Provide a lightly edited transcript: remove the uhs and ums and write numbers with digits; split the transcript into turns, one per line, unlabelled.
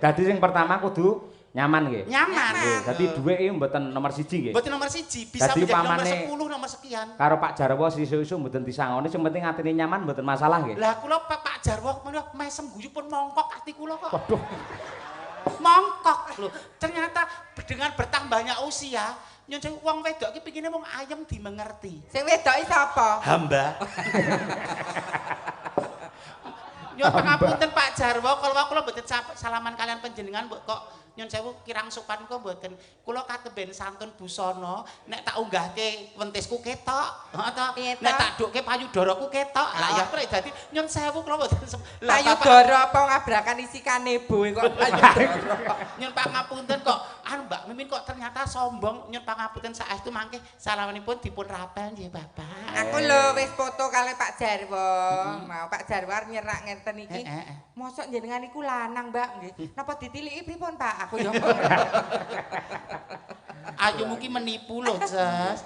Dadi sing pertama kudu nyaman nggih.
Nyaman.
Dadi dhuwit iki mboten nomor 1 nggih.
Mboten nomor 1, bisa
Dadi
menjadi nomor
upamane
10, nomor sekian.
Karo Pak Jarwo sesuk-esuk mboten disangoni, sing penting atine nyaman mboten masalah nggih.
Lah kula Pak Jarwo menika mesem guyu pun mongkok ati kula kok.
Waduh.
Mongkok lho. Ternyata dengan bertambahnya usia, nyun sewu wong wedok iki pikine wong ayem dimengerti.
Sing wedok iki sapa?
Hamba. Nyun pangapunten Pak Jarwo, kalau kula mboten salaman kalian panjenengan kok nyun sewu kirang sopan kok mboten. Kula katemben santun busana, nek tak unggahke wentisku ketok, heeh to. Nek tak dukke payudaraku ketok. Lah ya prek dadi nyun sewu kula mboten
payudara apa ngabrakan isi kanebo kok payudara.
Nyun pangapunten kok anu Mbak Mimin kok ternyata sombong. Nyun pangapunten saestu mangke salamanipun dipun rapel nggih Bapak.
Aku lho wis foto kali Pak Jarwo. Mau Pak Jarwo arep nyerak ngenten iki. Mosok jenengan iku lanang, Mbak nggih. Napa ditiliki pripun, Pak? Aku yo.
Ayo mungkin menipu lho, Jas.